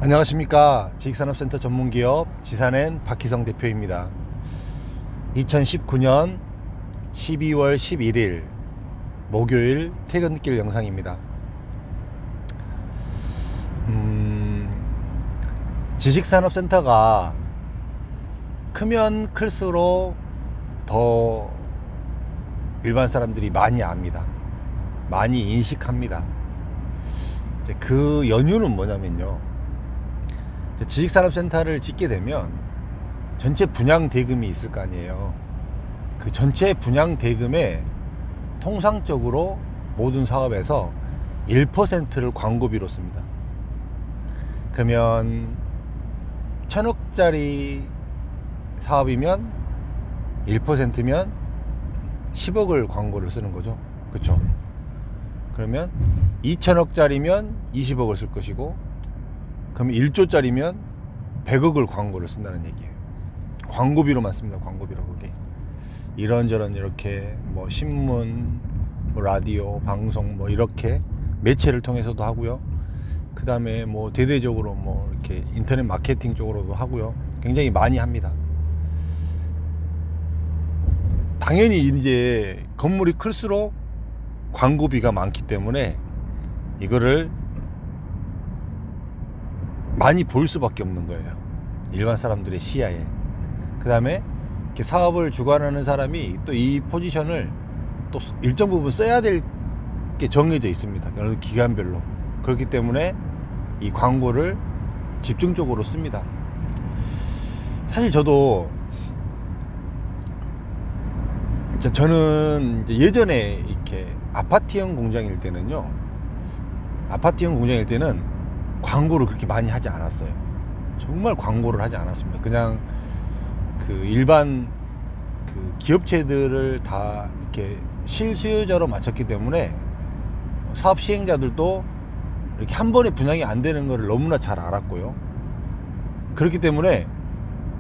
안녕하십니까. 지식산업센터 전문기업 지산엔 박희성 대표입니다. 2019년 12월 11일 목요일 퇴근길 영상입니다. 지식산업센터가 크면 클수록 더 일반 사람들이 많이 압니다. 많이 인식합니다. 이제 그 연유는 뭐냐면요, 지식산업센터를 짓게 되면 전체 분양 대금이 있을 거 아니에요. 그 전체 분양 대금에 통상적으로 모든 사업에서 1%를 광고비로 씁니다. 그러면 1000억짜리 사업이면 1%면 10억을 광고를 쓰는 거죠. 그쵸? 그러면 2000억짜리면 20억을 쓸 것이고, 그럼 1조짜리면 100억을 광고를 쓴다는 얘기예요. 광고비로만 씁니다. 광고비로. 그게 이런저런 이렇게 뭐 신문, 뭐 라디오, 방송 뭐 이렇게 매체를 통해서도 하고요. 그 다음에 뭐 대대적으로 뭐 이렇게 인터넷 마케팅 쪽으로도 하고요. 굉장히 많이 합니다. 당연히 이제 건물이 클수록 광고비가 많기 때문에 이거를 많이 볼 수밖에 없는 거예요. 일반 사람들의 시야에. 그 다음에 이렇게 사업을 주관하는 사람이 또 이 포지션을 또 일정 부분 써야 될 게 정해져 있습니다. 어느 기간별로. 그렇기 때문에 이 광고를 집중적으로 씁니다. 사실 저는 이제 예전에 이렇게 아파트형 공장일 때는 광고를 그렇게 많이 하지 않았어요. 정말 광고를 하지 않았습니다. 그냥 그 일반 그 기업체들을 다 이렇게 실수요자로 맞췄기 때문에 사업 시행자들도 이렇게 한 번에 분양이 안 되는 거를 너무나 잘 알았고요. 그렇기 때문에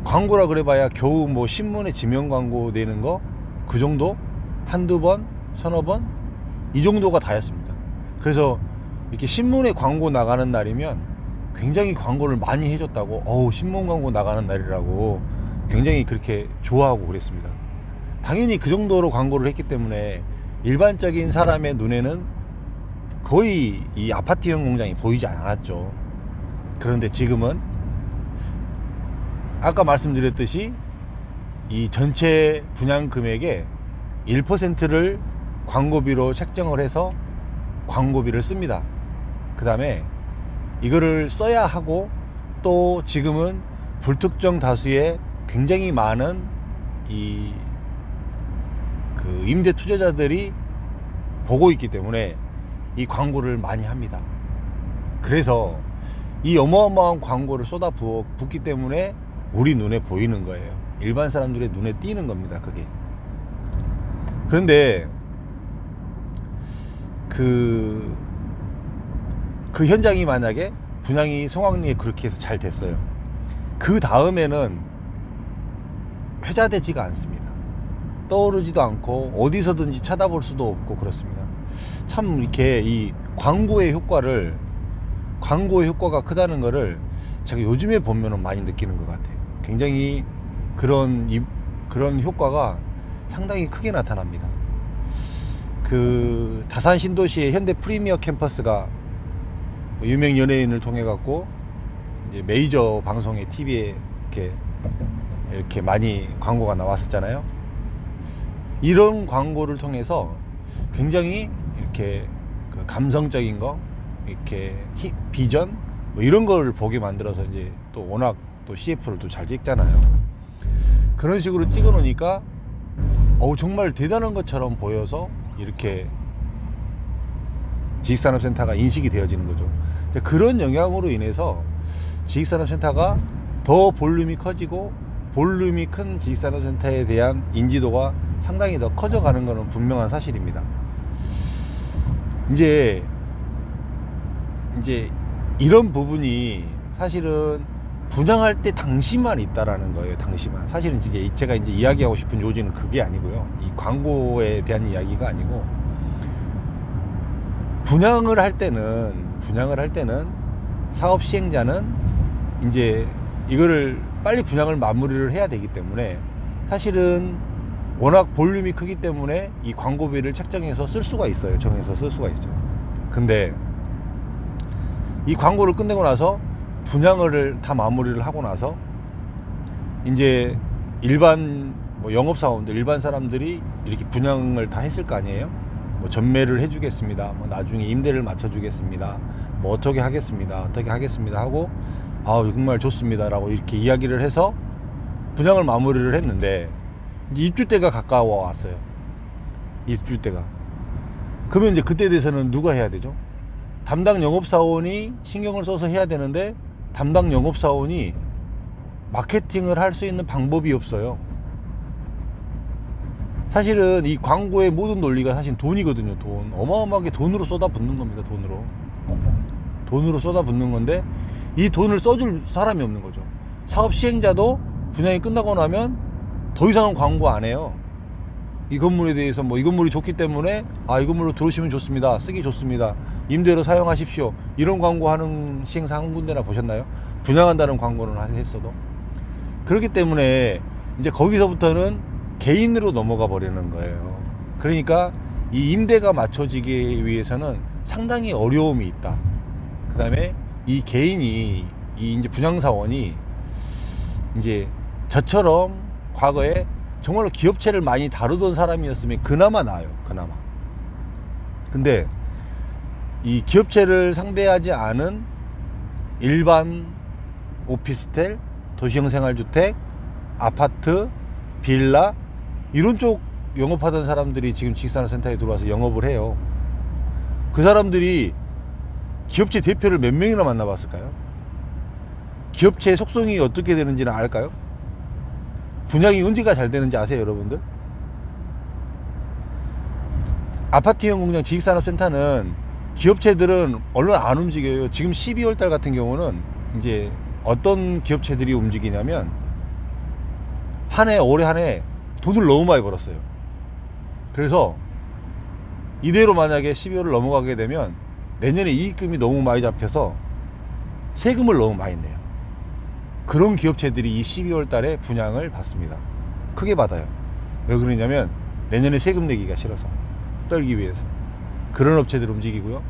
광고라 그래봐야 겨우 뭐 신문에 지명 광고 내는 거 그 정도? 한두 번, 서너 번? 이 정도가 다였습니다. 그래서 이렇게 신문에 광고 나가는 날이면 굉장히 광고를 많이 해줬다고, 신문 광고 나가는 날이라고 굉장히 그렇게 좋아하고 그랬습니다. 당연히 그 정도로 광고를 했기 때문에 일반적인 사람의 눈에는 거의 이 아파트형 공장이 보이지 않았죠. 그런데 지금은 아까 말씀드렸듯이 이 전체 분양 금액의 1%를 광고비로 책정을 해서 광고비를 씁니다. 그 다음에 이거를 써야 하고, 또 지금은 불특정 다수의 굉장히 많은 그 임대 투자자들이 보고 있기 때문에 이 광고를 많이 합니다. 그래서 이 어마어마한 광고를 쏟아붓기 때문에 우리 눈에 보이는 거예요. 일반 사람들의 눈에 띄는 겁니다. 그게. 그런데 그 현장이 만약에 분양이 송악리에 그렇게 해서 잘 됐어요. 그 다음에는 회자되지가 않습니다. 떠오르지도 않고 어디서든지 찾아볼 수도 없고 그렇습니다. 참 이렇게 이 광고의 효과가 크다는 거를 제가 요즘에 보면은 많이 느끼는 것 같아요. 굉장히 그런 효과가 상당히 크게 나타납니다. 그 다산 신도시의 현대 프리미어 캠퍼스가 유명 연예인을 통해 갖고 이제 메이저 방송의 TV에 이렇게 많이 광고가 나왔었잖아요. 이런 광고를 통해서 굉장히 이렇게 그 감성적인 거, 이렇게 비전 뭐 이런 걸 보게 만들어서 이제 또 워낙 또 CF를 또 잘 찍잖아요. 그런 식으로 찍어 놓으니까 정말 대단한 것처럼 보여서 이렇게 지식산업센터가 인식이 되어지는 거죠. 그런 영향으로 인해서 지식산업센터가 더 볼륨이 커지고, 볼륨이 큰 지식산업센터에 대한 인지도가 상당히 더 커져가는 것은 분명한 사실입니다. 이제 이런 부분이 사실은 분양할 때 당시만 있다라는 거예요. 당시만. 사실은 제가 이야기하고 싶은 요지는 그게 아니고요. 이 광고에 대한 이야기가 아니고, 분양을 할 때는 사업 시행자는 이제 이거를 빨리 분양을 마무리를 해야 되기 때문에 사실은 워낙 볼륨이 크기 때문에 이 광고비를 책정해서 쓸 수가 있어요. 정해서 쓸 수가 있죠. 근데 이 광고를 끝내고 나서 분양을 다 마무리를 하고 나서 이제 일반 뭐 영업사원들, 일반 사람들이 이렇게 분양을 다 했을 거 아니에요. 뭐 전매를 해주겠습니다, 뭐 나중에 임대를 맞춰주겠습니다, 뭐 어떻게 하겠습니다 하고 정말 좋습니다 라고 이렇게 이야기를 해서 분양을 마무리를 했는데 이제 입주 때가 가까워 왔어요. 입주 때가. 그러면 이제 그때에 대해서는 누가 해야 되죠? 담당 영업사원이 신경을 써서 해야 되는데 담당 영업사원이 마케팅을 할 수 있는 방법이 없어요. 사실은 이 광고의 모든 논리가 사실 돈이거든요. 돈. 어마어마하게 돈으로 쏟아붓는 겁니다. 돈으로 쏟아붓는 건데 이 돈을 써줄 사람이 없는 거죠. 사업 시행자도 분양이 끝나고 나면 더 이상은 광고 안 해요. 이 건물에 대해서 뭐 이 건물이 좋기 때문에 이 건물로 들어오시면 좋습니다, 쓰기 좋습니다, 임대로 사용하십시오, 이런 광고 하는 시행사 한 군데나 보셨나요? 분양한다는 광고는 했어도. 그렇기 때문에 이제 거기서부터는 개인으로 넘어가 버리는 거예요. 그러니까 이 임대가 맞춰지기 위해서는 상당히 어려움이 있다. 그 다음에 이 개인이, 이 이제 분양사원이 이제 저처럼 과거에 정말로 기업체를 많이 다루던 사람이었으면 그나마 나아요. 그나마. 근데 이 기업체를 상대하지 않은 일반 오피스텔, 도시형 생활주택, 아파트, 빌라 이런 쪽 영업하던 사람들이 지금 지식산업센터에 들어와서 영업을 해요. 그 사람들이 기업체 대표를 몇 명이나 만나봤을까요? 기업체의 속성이 어떻게 되는지는 알까요? 분양이 언제가 잘 되는지 아세요, 여러분들? 아파트형 공장 지식산업센터는 기업체들은 얼른 안 움직여요. 지금 12월 달 같은 경우는 이제 어떤 기업체들이 움직이냐면 올해 한 해 돈을 너무 많이 벌었어요. 그래서 이대로 만약에 12월을 넘어가게 되면 내년에 이익금이 너무 많이 잡혀서 세금을 너무 많이 내요. 그런 기업체들이 이 12월 달에 분양을 받습니다. 크게 받아요. 왜 그러냐면 내년에 세금 내기가 싫어서, 떨기 위해서. 그런 업체들 움직이고요.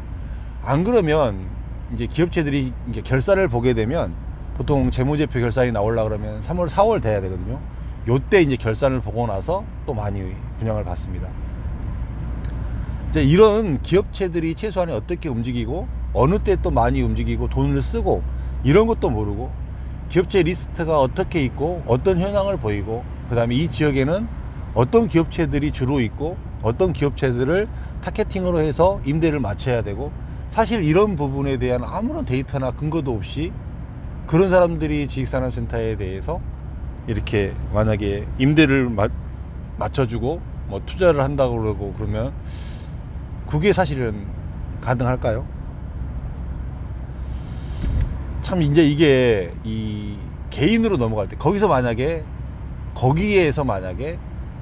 안 그러면 이제 기업체들이 이제 결산을 보게 되면 보통 재무제표 결산이 나오려고 그러면 3월, 4월 돼야 되거든요. 요때 이제 결산을 보고 나서 또 많이 분양을 받습니다. 이제 이런 기업체들이 최소한 어떻게 움직이고 어느 때 또 많이 움직이고 돈을 쓰고 이런 것도 모르고 기업체 리스트가 어떻게 있고 어떤 현황을 보이고 그 다음에 이 지역에는 어떤 기업체들이 주로 있고 어떤 기업체들을 타겟팅으로 해서 임대를 맞춰야 되고, 사실 이런 부분에 대한 아무런 데이터나 근거도 없이 그런 사람들이 지식산업센터에 대해서 이렇게 만약에 임대를 맞춰주고 뭐 투자를 한다고 그러고 그러면 그게 사실은 가능할까요? 참 이제 이게 이 개인으로 넘어갈 때 거기에서 만약에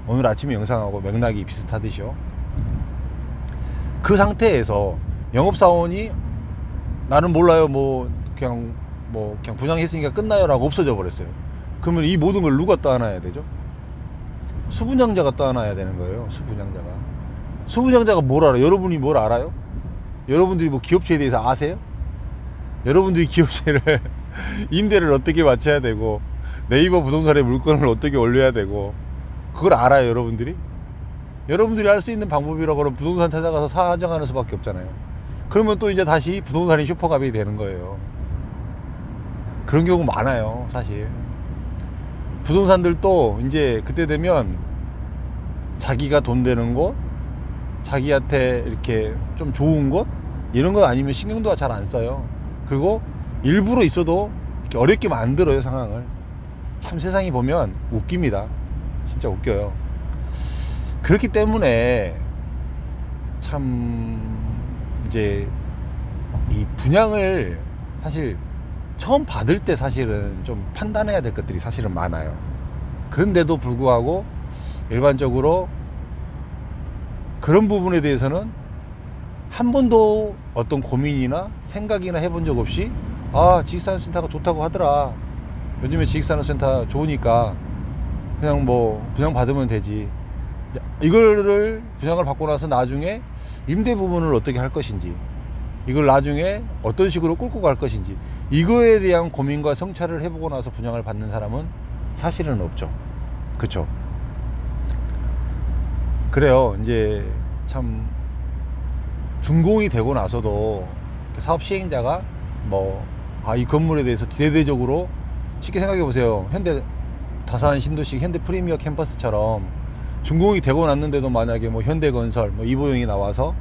오늘 아침에 영상하고 맥락이 비슷하듯이요. 그 상태에서 영업사원이 나는 몰라요, 그냥 분양했으니까 끝나요 라고 없어져 버렸어요. 그러면 이 모든 걸 누가 떠안아야 되죠? 수분양자가 떠안아야 되는 거예요. 수분양자가 뭘 알아요? 여러분이 뭘 알아요? 여러분들이 뭐 기업체에 대해서 아세요? 여러분들이 기업체를 임대를 어떻게 맞춰야 되고 네이버 부동산에 물건을 어떻게 올려야 되고 그걸 알아요, 여러분들이? 여러분들이 할 수 있는 방법이라고 하면 부동산 찾아가서 사정하는 수밖에 없잖아요. 그러면 또 이제 다시 부동산이 슈퍼갑이 되는 거예요. 그런 경우 많아요, 사실. 부동산들도 이제 그때 되면 자기가 돈 되는 곳, 자기한테 이렇게 좀 좋은 곳, 이런 것 아니면 신경도 잘 안 써요. 그리고 일부러 있어도 이렇게 어렵게 만들어요, 상황을. 참 세상이 보면 웃깁니다. 진짜 웃겨요. 그렇기 때문에 참 이제 이 분양을 사실 처음 받을 때 사실은 좀 판단해야 될 것들이 사실은 많아요. 그런데도 불구하고 일반적으로 그런 부분에 대해서는 한 번도 어떤 고민이나 생각이나 해본 적 없이 아, 지식산업센터가 좋다고 하더라. 요즘에 지식산업센터 좋으니까 그냥 뭐 분양 받으면 되지. 이거를 분양을 받고 나서 나중에 임대 부분을 어떻게 할 것인지, 이걸 나중에 어떤 식으로 끌고 갈 것인지, 이거에 대한 고민과 성찰을 해보고 나서 분양을 받는 사람은 사실은 없죠. 그쵸? 그래요. 이제 참 준공이 되고 나서도 사업 시행자가 뭐 이 건물에 대해서 대대적으로, 쉽게 생각해 보세요. 현대 다산 신도시 현대 프리미어 캠퍼스처럼 준공이 되고 났는데도 만약에 뭐 현대건설, 뭐 이보영이 나와서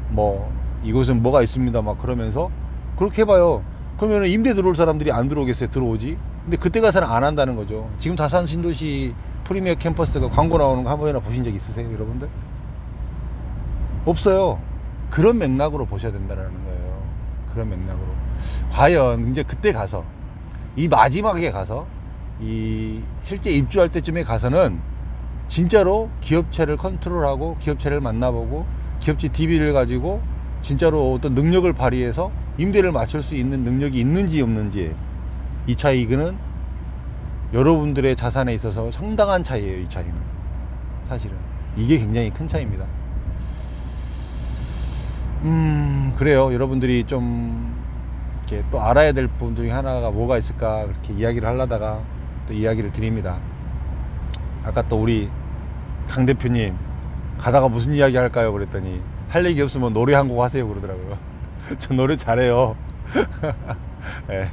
뭐 이곳은 뭐가 있습니다 막 그러면서 그렇게 해봐요. 그러면 임대 들어올 사람들이 안 들어오겠어요? 들어오지. 근데 그때 가서는 안 한다는 거죠. 지금 다산 신도시 프리미어 캠퍼스가 광고 나오는 거 한 번이나 보신 적 있으세요, 여러분들? 없어요. 그런 맥락으로 보셔야 된다는 거예요. 그런 맥락으로. 과연 이제 그때 가서, 이 마지막에 가서, 이 실제 입주할 때쯤에 가서는 진짜로 기업체를 컨트롤하고 기업체를 만나보고 기업체 DB를 가지고 진짜로 어떤 능력을 발휘해서 임대를 맞출 수 있는 능력이 있는지 없는지, 이 차이는 여러분들의 자산에 있어서 상당한 차이예요. 이 차이는 사실은 이게 굉장히 큰 차이입니다. 그래요. 여러분들이 좀 이렇게 또 알아야 될 부분 중에 하나가 뭐가 있을까, 그렇게 이야기를 하려다가 또 이야기를 드립니다. 아까 또 우리 강 대표님 가다가 무슨 이야기 할까요 그랬더니, 할 얘기 없으면 노래 한 곡 하세요 그러더라고요. 저 노래 잘해요. 네,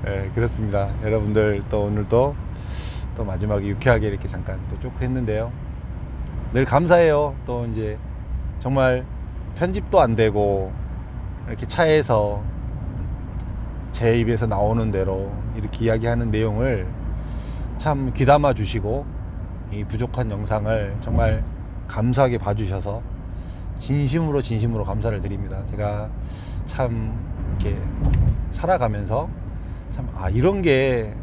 네, 그렇습니다. 여러분들 또 오늘 또 마지막에 유쾌하게 이렇게 잠깐 또 쭉 했는데요. 늘 감사해요. 또 이제 정말 편집도 안 되고 이렇게 차에서 제 입에서 나오는 대로 이렇게 이야기하는 내용을 참 귀담아 주시고, 이 부족한 영상을 정말 감사하게 봐주셔서 진심으로 감사를 드립니다. 제가 참 이렇게 살아가면서 참 이런 게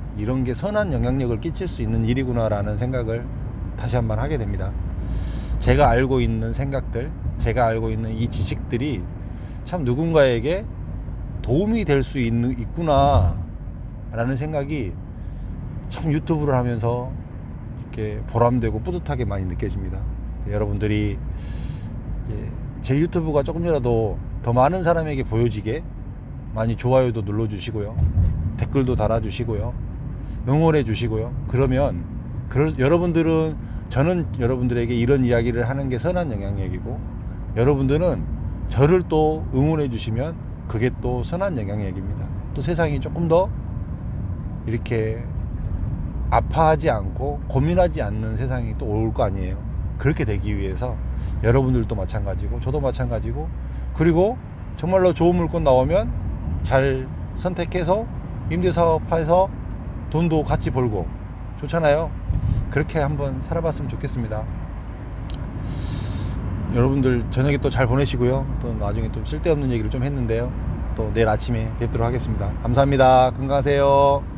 선한 영향력을 끼칠 수 있는 일이구나라는 생각을 다시 한번 하게 됩니다. 제가 알고 있는 생각들, 제가 알고 있는 이 지식들이 참 누군가에게 도움이 될 수 있구나 라는 생각이 참 유튜브를 하면서 이렇게 보람되고 뿌듯하게 많이 느껴집니다. 여러분들이 제 유튜브가 조금이라도 더 많은 사람에게 보여지게 많이 좋아요도 눌러주시고요, 댓글도 달아주시고요, 응원해 주시고요. 그러면 여러분들은, 저는 여러분들에게 이런 이야기를 하는 게 선한 영향력이고, 여러분들은 저를 또 응원해 주시면 그게 또 선한 영향력입니다. 또 세상이 조금 더 이렇게 아파하지 않고 고민하지 않는 세상이 또 올 거 아니에요. 그렇게 되기 위해서 여러분들도 마찬가지고 저도 마찬가지고, 그리고 정말로 좋은 물건 나오면 잘 선택해서 임대사업해서 돈도 같이 벌고 좋잖아요. 그렇게 한번 살아봤으면 좋겠습니다. 여러분들 저녁에 또 잘 보내시고요. 또 나중에 좀 쓸데없는 얘기를 좀 했는데요. 또 내일 아침에 뵙도록 하겠습니다. 감사합니다. 건강하세요.